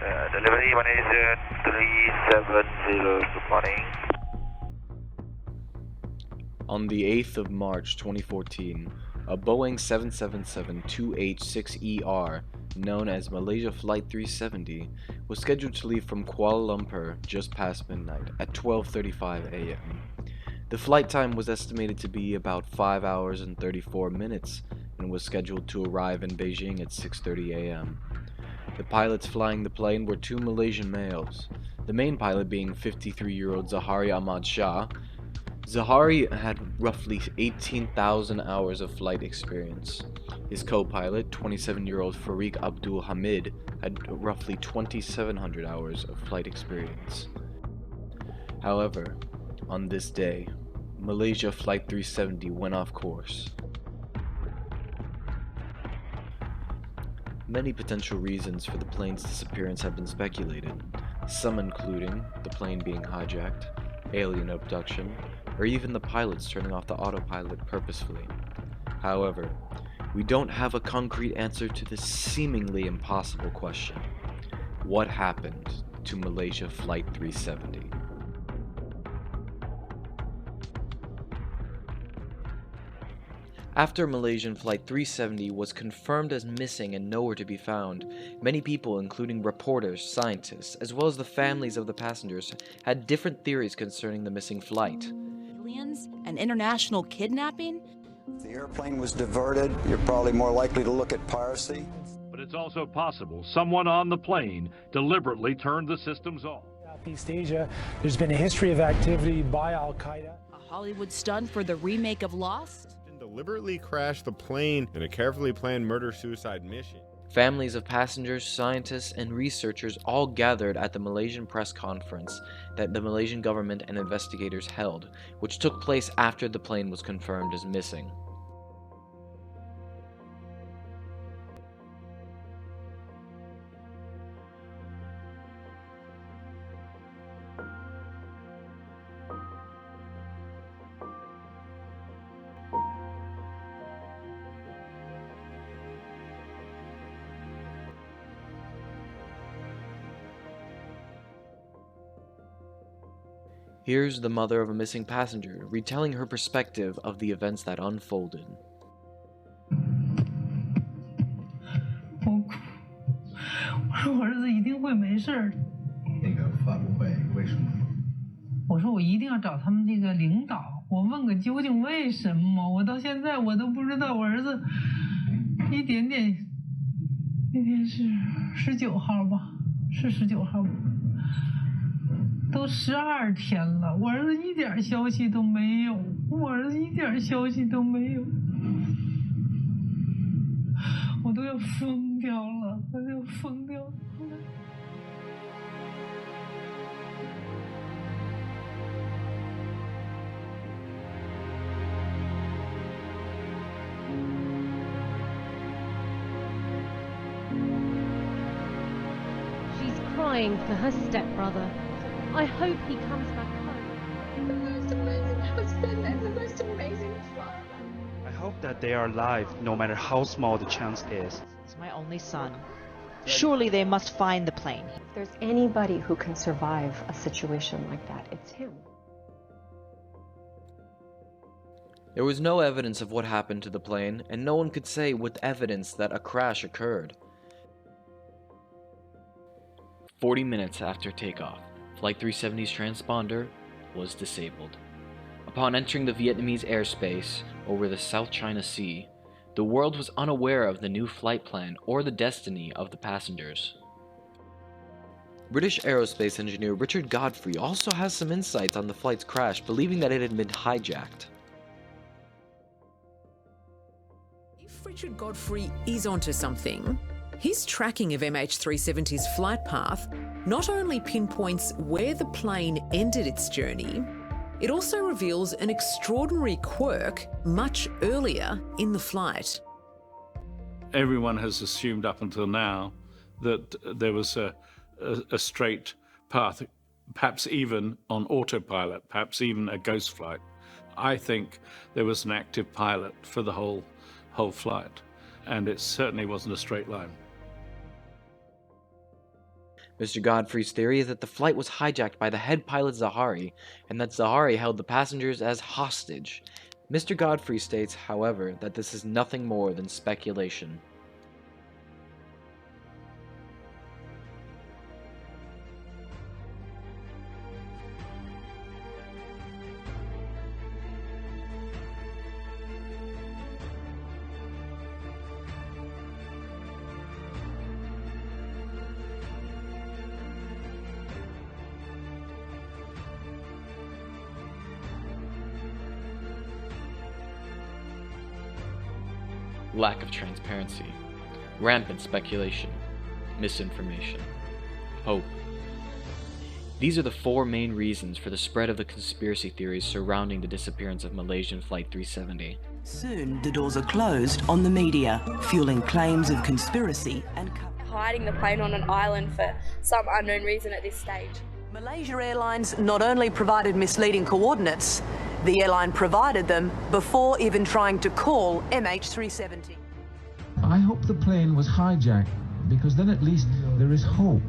Delivery manager 370, good morning. On the 8th of March 2014, a Boeing 777-2H-6ER, known as Malaysia Flight 370, was scheduled to leave from Kuala Lumpur just past midnight at 12:35 a.m. The flight time was estimated to be about 5 hours and 34 minutes and was scheduled to arrive in Beijing at 6:30 a.m. The pilots flying the plane were two Malaysian males, the main pilot being 53-year-old Zahari Ahmad Shah. Zahari had roughly 18,000 hours of flight experience. His co-pilot, 27-year-old Fariq Abdul Hamid, had roughly 2,700 hours of flight experience. However, on this day, Malaysia Flight 370 went off course. Many potential reasons for the plane's disappearance have been speculated, some including the plane being hijacked, alien abduction, or even the pilots turning off the autopilot purposefully. However, we don't have a concrete answer to this seemingly impossible question. What happened to Malaysia Flight 370? After Malaysian Flight 370 was confirmed as missing and nowhere to be found, many people, including reporters, scientists, as well as the families of the passengers, had different theories concerning the missing flight. Aliens? An international kidnapping? If the airplane was diverted, you're probably more likely to look at piracy. But it's also possible someone on the plane deliberately turned the systems off. Southeast Asia, there's been a history of activity by Al-Qaeda. A Hollywood stunt for the remake of Lost? Deliberately crashed the plane in a carefully planned murder-suicide mission. Families of passengers, scientists, and researchers all gathered at the Malaysian press conference that the Malaysian government and investigators held, which took place after the plane was confirmed as missing. Here's the mother of a missing passenger retelling her perspective of the events that unfolded. 我说我儿子一定会没事儿。那个发布会为什么？我说我一定要找他们那个领导，我问个究竟为什么？我到现在我都不知道我儿子一点点。那天是19号吧？是19号吧？ 都12天了，我儿子一点消息都没有，我儿子一点消息都没有，我都要疯掉了，我都要疯掉了。She's crying for her stepbrother. I hope he comes back home. The most amazing husband and the most amazing father. I hope that they are alive, no matter how small the chance is. It's my only son. Surely they must find the plane. If there's anybody who can survive a situation like that, it's him. There was no evidence of what happened to the plane, and no one could say with evidence that a crash occurred. 40 minutes after takeoff, Flight 370's transponder was disabled. Upon entering the Vietnamese airspace over the South China Sea, the world was unaware of the new flight plan or the destiny of the passengers. British aerospace engineer Richard Godfrey also has some insights on the flight's crash, believing that it had been hijacked. If Richard Godfrey is onto something, his tracking of MH370's flight path not only pinpoints where the plane ended its journey, it also reveals an extraordinary quirk much earlier in the flight. Everyone has assumed up until now that there was a straight path, perhaps even on autopilot, perhaps even a ghost flight. I think there was an active pilot for the whole flight, and it certainly wasn't a straight line. Mr. Godfrey's theory is that the flight was hijacked by the head pilot Zahari, and that Zahari held the passengers as hostage. Mr. Godfrey states, however, that this is nothing more than speculation. Lack of transparency, rampant speculation, misinformation, hope. These are the four main reasons for the spread of the conspiracy theories surrounding the disappearance of Malaysian Flight 370. Soon, the doors are closed on the media, fueling claims of conspiracy and hiding the plane on an island for some unknown reason at this stage. Malaysia Airlines not only provided misleading coordinates, the airline provided them before even trying to call MH370. I hope the plane was hijacked, because then at least there is hope.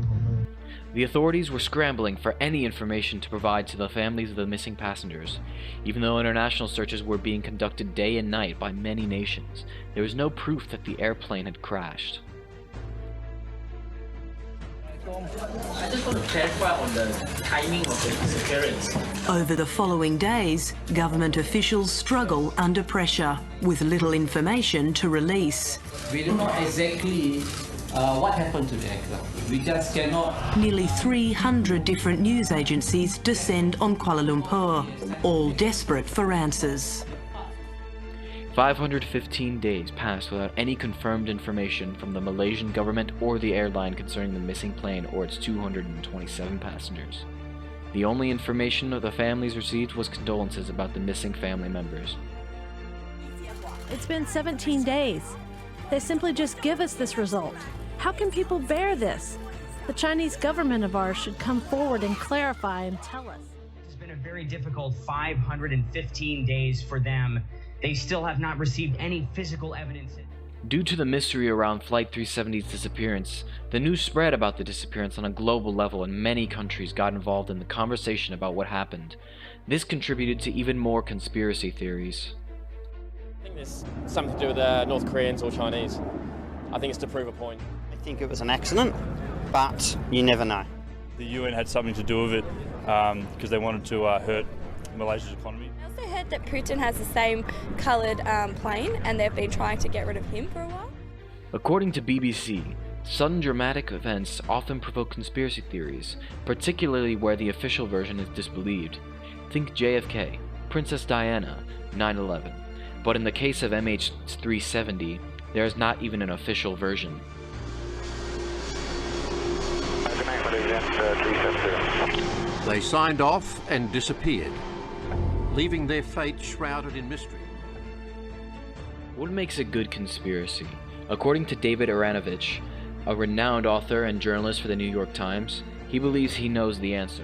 The authorities were scrambling for any information to provide to the families of the missing passengers. Even though international searches were being conducted day and night by many nations, there was no proof that the airplane had crashed. I just want to clarify on the timing of the disappearance. Over the following days, government officials struggle under pressure, with little information to release. We don't know exactly what happened to the aircraft. We just cannot. Nearly 300 different news agencies descend on Kuala Lumpur, all desperate for answers. 515 days passed without any confirmed information from the Malaysian government or the airline concerning the missing plane or its 227 passengers. The only information the families received was condolences about the missing family members. It's been 17 days. They simply just give us this result. How can people bear this? The Chinese government of ours should come forward and clarify and tell us. It's been a very difficult 515 days for them. They still have not received any physical evidence. Due to the mystery around Flight 370's disappearance, the news spread about the disappearance on a global level, and many countries got involved in the conversation about what happened. This contributed to even more conspiracy theories. I think there's something to do with the North Koreans or Chinese. I think it's to prove a point. I think it was an accident, but you never know. The UN had something to do with it because they wanted to hurt Malaysia's economy. I also heard that Putin has the same coloured plane, and they've been trying to get rid of him for a while. According to BBC, sudden dramatic events often provoke conspiracy theories, particularly where the official version is disbelieved. Think JFK, Princess Diana, 9/11. But in the case of MH370, there is not even an official version. They signed off and disappeared, leaving their fate shrouded in mystery. What makes a good conspiracy? According to David Aranovich, a renowned author and journalist for the New York Times, he believes he knows the answer.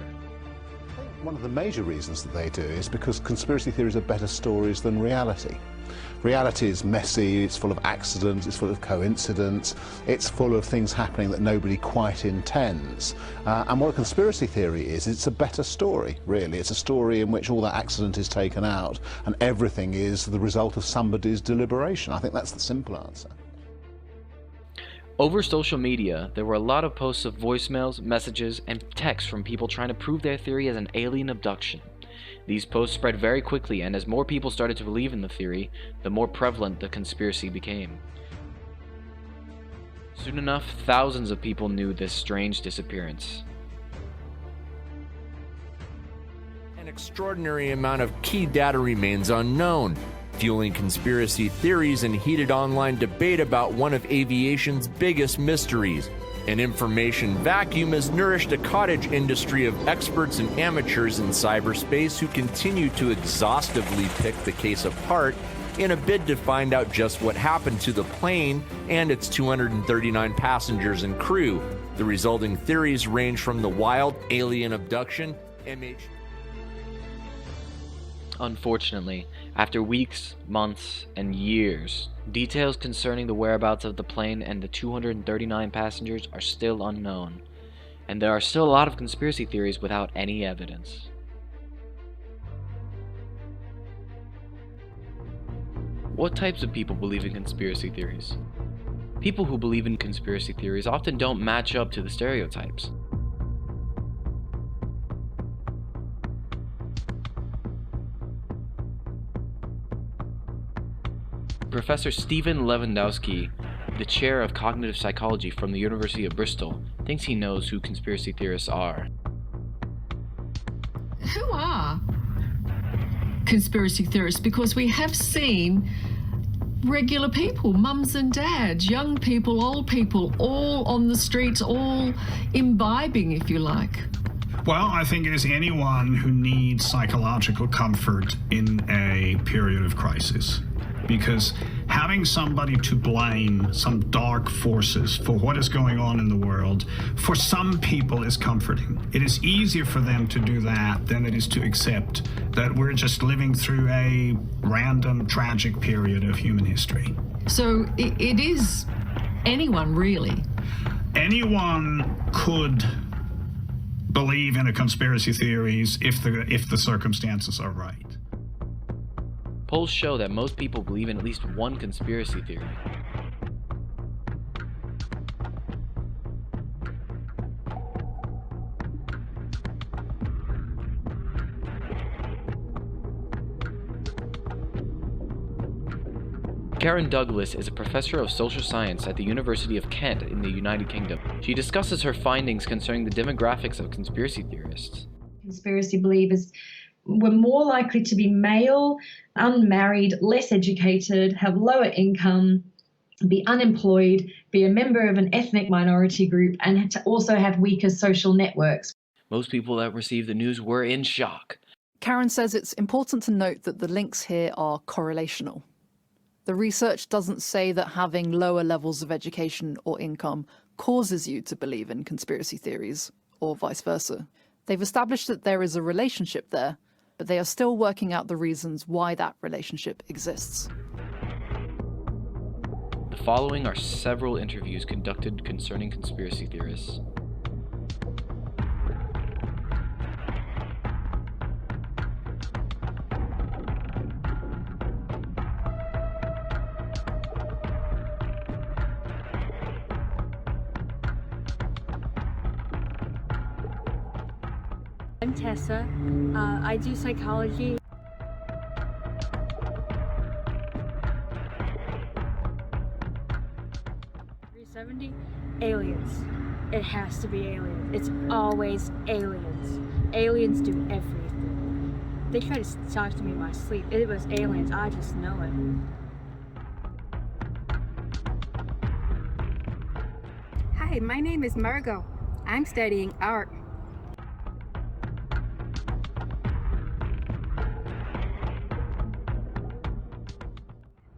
One of the major reasons that they do is because conspiracy theories are better stories than reality. Reality is messy, it's full of accidents, it's full of coincidence, it's full of things happening that nobody quite intends. And what a conspiracy theory is, it's a better story, really. It's a story in which all that accident is taken out and everything is the result of somebody's deliberation. I think that's the simple answer. Over social media, there were a lot of posts of voicemails, messages, and texts from people trying to prove their theory as an alien abduction. These posts spread very quickly, and as more people started to believe in the theory, the more prevalent the conspiracy became. Soon enough, thousands of people knew this strange disappearance. An extraordinary amount of key data remains unknown, fueling conspiracy theories and heated online debate about one of aviation's biggest mysteries. An information vacuum has nourished a cottage industry of experts and amateurs in cyberspace who continue to exhaustively pick the case apart in a bid to find out just what happened to the plane and its 239 passengers and crew. The resulting theories range from the wild alien abduction, Unfortunately, after weeks, months, and years, details concerning the whereabouts of the plane and the 239 passengers are still unknown. and there are still a lot of conspiracy theories without any evidence. What types of people believe in conspiracy theories? People who believe in conspiracy theories often don't match up to the stereotypes. Professor Stephen Lewandowski, the chair of cognitive psychology from the University of Bristol, thinks he knows who conspiracy theorists are. Who are conspiracy theorists? Because we have seen regular people, mums and dads, young people, old people, all on the streets, all imbibing, if you like. Well, I think it is anyone who needs psychological comfort in a period of crisis. Because having somebody to blame, some dark forces for what is going on in the world, for some people is comforting. It is easier for them to do that than it is to accept that we're just living through a random, tragic period of human history. So it is anyone, really? Anyone could believe in a conspiracy theories if the circumstances are right. Polls show that most people believe in at least one conspiracy theory. Karen Douglas is a professor of social science at the University of Kent in the United Kingdom. She discusses her findings concerning the demographics of conspiracy theorists. Conspiracy believers were more likely to be male, unmarried, less educated, have lower income, be unemployed, be a member of an ethnic minority group, and to also have weaker social networks. Most people that received the news were in shock. Karen says it's important to note that the links here are correlational. The research doesn't say that having lower levels of education or income causes you to believe in conspiracy theories, or vice versa. They've established that there is a relationship there, but they are still working out the reasons why that relationship exists. The following are several interviews conducted concerning conspiracy theorists. I'm Tessa. I do psychology. Aliens. It has to be aliens. It's always aliens. Aliens do everything. They try to talk to me in my sleep. It was aliens. I just know it. Hi, my name is Margot. I'm studying art.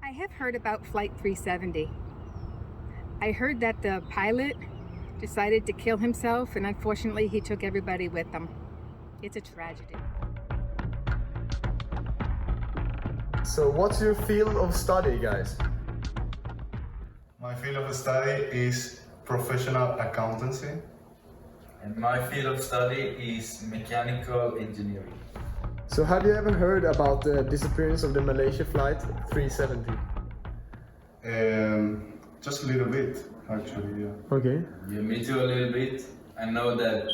I have heard about Flight 370. I heard that the pilot decided to kill himself, and unfortunately he took everybody with him. It's a tragedy. So what's your field of study, guys? My field of study is professional accountancy. And my field of study is mechanical engineering. So have you ever heard about the disappearance of the Malaysia flight 370? Just a little bit, actually, yeah. Okay. Yeah, me too, a little bit. I know that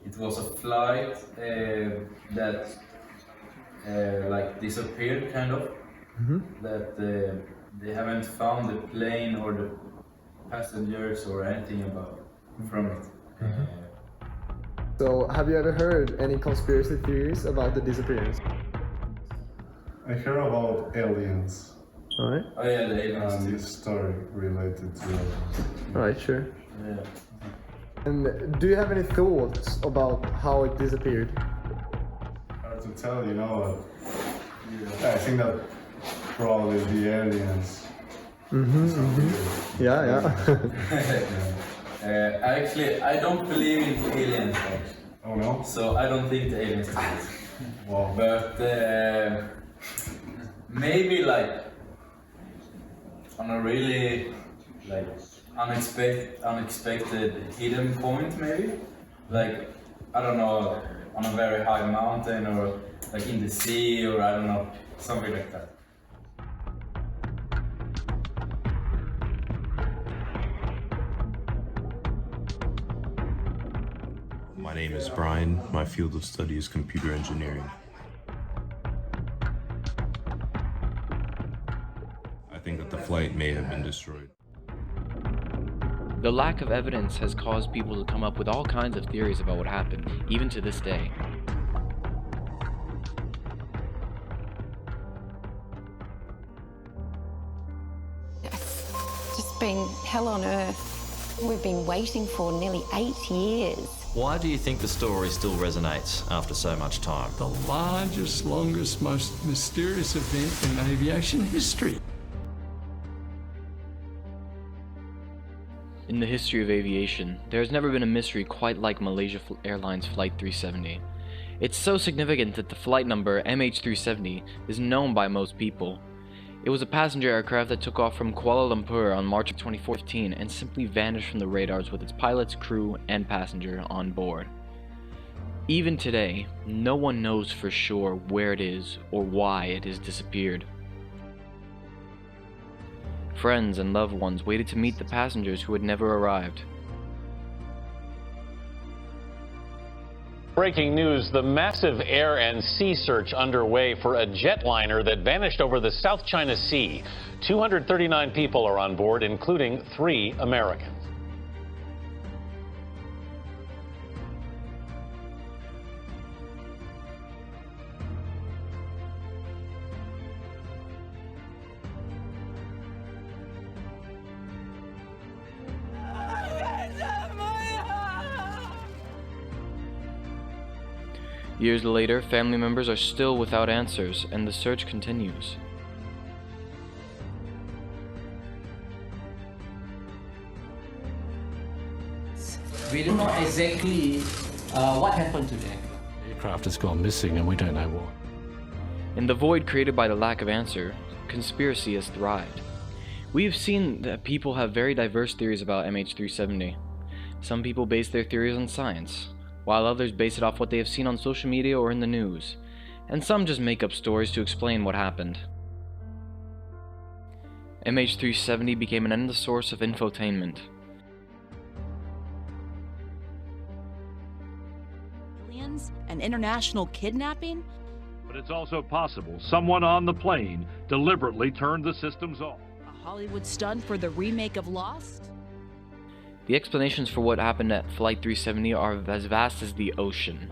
it was a flight that like disappeared, kind of. Mm-hmm. That they haven't found the plane or the passengers or anything about from it. Mm-hmm. So, have you ever heard any conspiracy theories about the disappearance? I heard about aliens. Alright. Oh yeah, the aliens. And this story related to it. Alright, sure. Yeah. And do you have any thoughts about how it disappeared? Hard to tell, you know. I think that probably the aliens. Mm-hmm, mm-hmm. Yeah. Actually, I don't believe in aliens. Oh no? So I don't think the aliens exist. Wow. But maybe like on a really like unexpected hidden point, maybe like, I don't know, on a very high mountain or like in the sea or I don't know, something like that. My name is Brian. My field of study is computer engineering. I think that the flight may have been destroyed. The lack of evidence has caused people to come up with all kinds of theories about what happened, even to this day. It's just been hell on earth. We've been waiting for nearly 8 years. Why do you think the story still resonates after so much time? The largest, longest, most mysterious event in aviation history. In the history of aviation, there has never been a mystery quite like Malaysia Airlines Flight 370. It's so significant that the flight number MH370 is known by most people. It was a passenger aircraft that took off from Kuala Lumpur on March of 2014 and simply vanished from the radars with its pilots, crew, and passenger on board. Even today, no one knows for sure where it is or why it has disappeared. Friends and loved ones waited to meet the passengers who had never arrived. Breaking news, the massive air and sea search underway for a jetliner that vanished over the South China Sea. 239 people are on board, including 3 Americans. Years later, family members are still without answers, and the search continues. We don't know exactly what happened to them. The aircraft has gone missing and we don't know why. In the void created by the lack of answer, conspiracy has thrived. We have seen that people have very diverse theories about MH370. Some people base their theories on science, while others base it off what they have seen on social media or in the news, and some just make up stories to explain what happened. MH370 became an endless source of infotainment. Aliens and international kidnapping? But it's also possible someone on the plane deliberately turned the systems off. A Hollywood stunt for the remake of Lost? The explanations for what happened at Flight 370 are as vast as the ocean.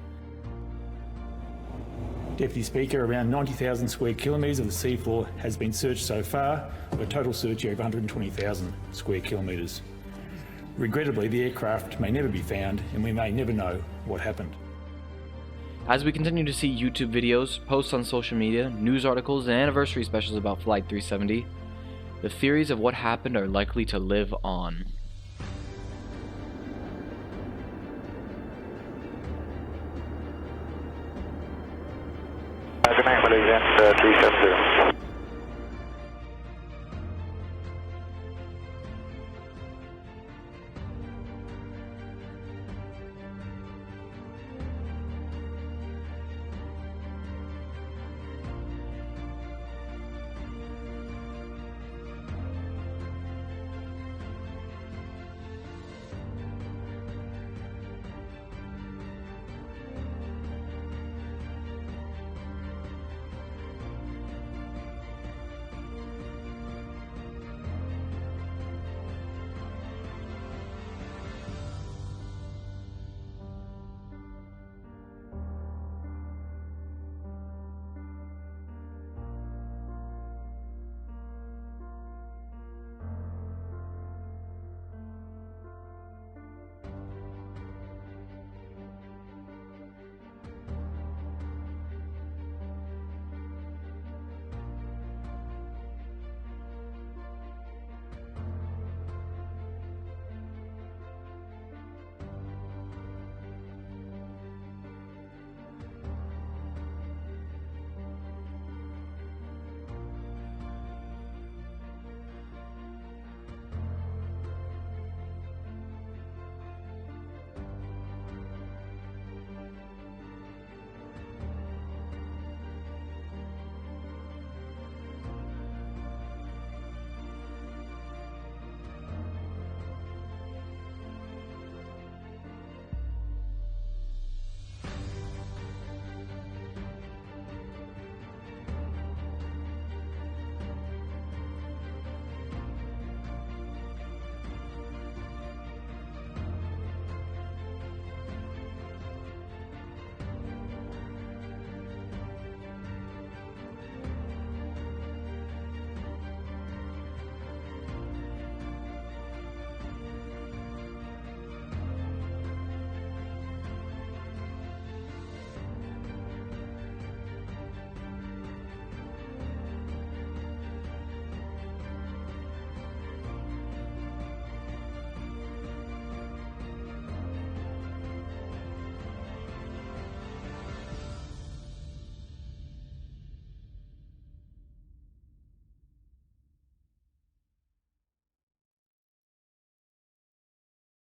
Deputy Speaker, around 90,000 square kilometres of the seafloor has been searched so far, with a total search area of 120,000 square kilometres. Regrettably, the aircraft may never be found, and we may never know what happened. As we continue to see YouTube videos, posts on social media, news articles, and anniversary specials about Flight 370, the theories of what happened are likely to live on. Good night, Malaysia 370.